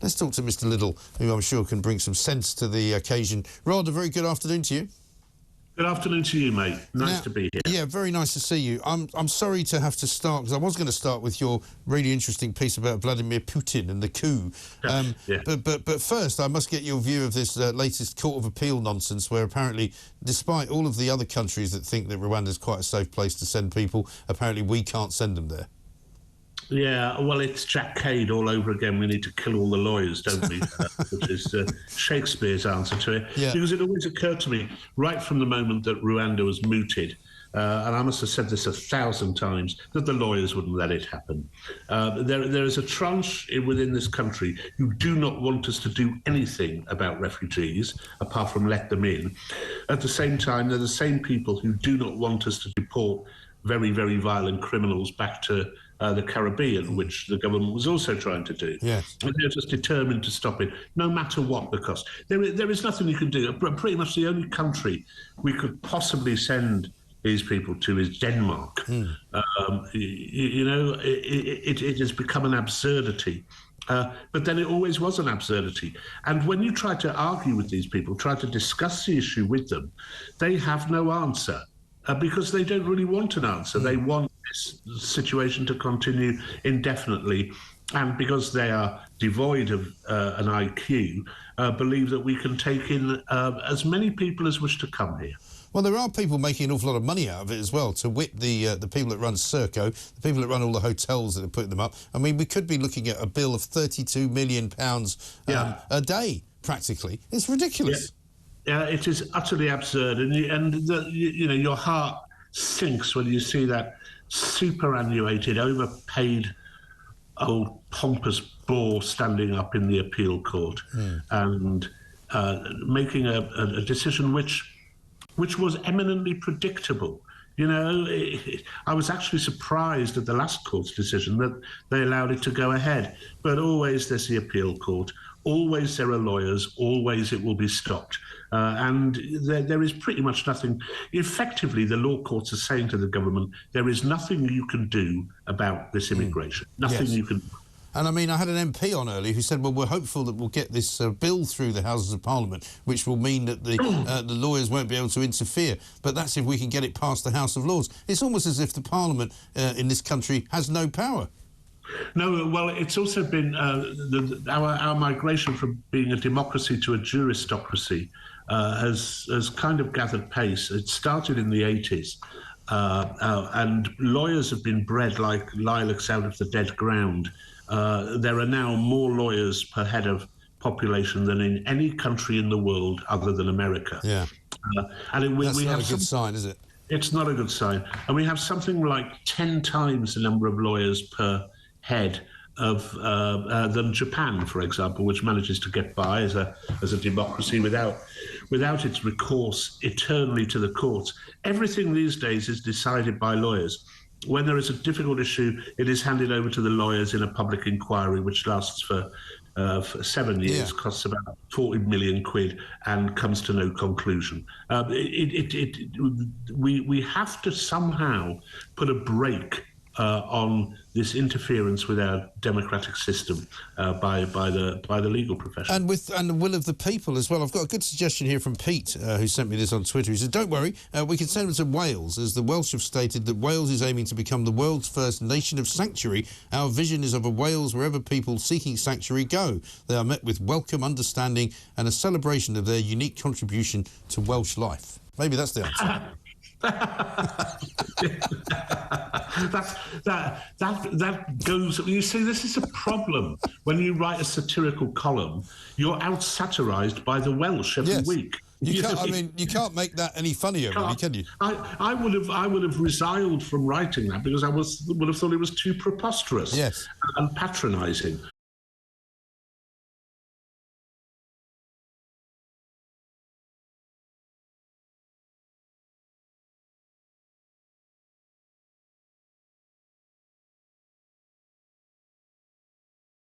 Let's talk to Mr. Liddle, who I'm sure can bring some sense to the occasion. Rwanda, very good afternoon to you. Good afternoon to you, mate. Nice to be here. Yeah, very nice to see you. I'm sorry to have to start, because I was going to start with your really interesting piece about Vladimir Putin and the coup. Yeah. But first, I must get your view of this latest Court of Appeal nonsense, where apparently, despite all of the other countries that think that Rwanda is quite a safe place to send people, apparently we can't send them there. Yeah, well, it's Jack Cade all over again. We need to kill all the lawyers, don't we? Which is Shakespeare's answer to it. Yeah. Because it always occurred to me, right from the moment that Rwanda was mooted, and I must have said this 1,000 times, that the lawyers wouldn't let it happen. There is a tranche within this country who do not want us to do anything about refugees, apart from let them in. At the same time, they're the same people who do not want us to deport very, very violent criminals back to the Caribbean, which the government was also trying to do. Yes. And they're just determined to stop it, no matter what the cost. There is nothing you can do. Pretty much the only country we could possibly send these people to is Denmark. It has become an absurdity. But then it always was an absurdity. And when you try to argue with these people, try to discuss the issue with them, they have no answer. Because they don't really want an answer. They want this situation to continue indefinitely. And because they are devoid of an IQ, believe that we can take in as many people as wish to come here. Well, there are people making an awful lot of money out of it as well, to wit the people that run Serco, the people that run all the hotels that are putting them up. I mean, we could be looking at a bill of £32 million a day, practically. It's ridiculous. Yeah. It is utterly absurd, and your heart sinks when you see that superannuated, overpaid, old pompous bore standing up in the appeal court and making a decision which was eminently predictable. I was actually surprised at the last court's decision that they allowed it to go ahead. But always there's the appeal court. Always there are lawyers. Always it will be stopped. And there is pretty much nothing. Effectively, the law courts are saying to the government, there is nothing you can do about this immigration. Nothing you can do. And I mean, I had an MP on earlier who said, well, we're hopeful that we'll get this bill through the Houses of Parliament, which will mean that the lawyers won't be able to interfere. But that's if we can get it past the House of Lords. It's almost as if the Parliament in this country has no power. No, well, it's also been our migration from being a democracy to a juristocracy has kind of gathered pace. It started in the 80s, and lawyers have been bred like lilacs out of the dead ground. There are now more lawyers per head of population than in any country in the world other than America. Yeah, and that's not a good sign, is it? It's not a good sign. And we have something like 10 times the number of lawyers per head of than Japan, for example, which manages to get by as a democracy without its recourse eternally to the courts. Everything these days is decided by lawyers. When there is a difficult issue, it is handed over to the lawyers in a public inquiry, which lasts for 7 years, costs about 40 million quid, and comes to no conclusion. We have to somehow put a brake on this interference with our democratic system by the legal profession. And the will of the people as well. I've got a good suggestion here from Pete, who sent me this on Twitter. He said, don't worry, we can send them to Wales, as the Welsh have stated that Wales is aiming to become the world's first nation of sanctuary. Our vision is of a Wales wherever people seeking sanctuary go. They are met with welcome, understanding and a celebration of their unique contribution to Welsh life. Maybe that's the answer. that goes. You see, this is a problem. When you write a satirical column, you're out satirised by the Welsh every week. You can't. I mean, you can't make that any funnier, really, can you? I would have resigned from writing that because I would have thought it was too preposterous and patronising.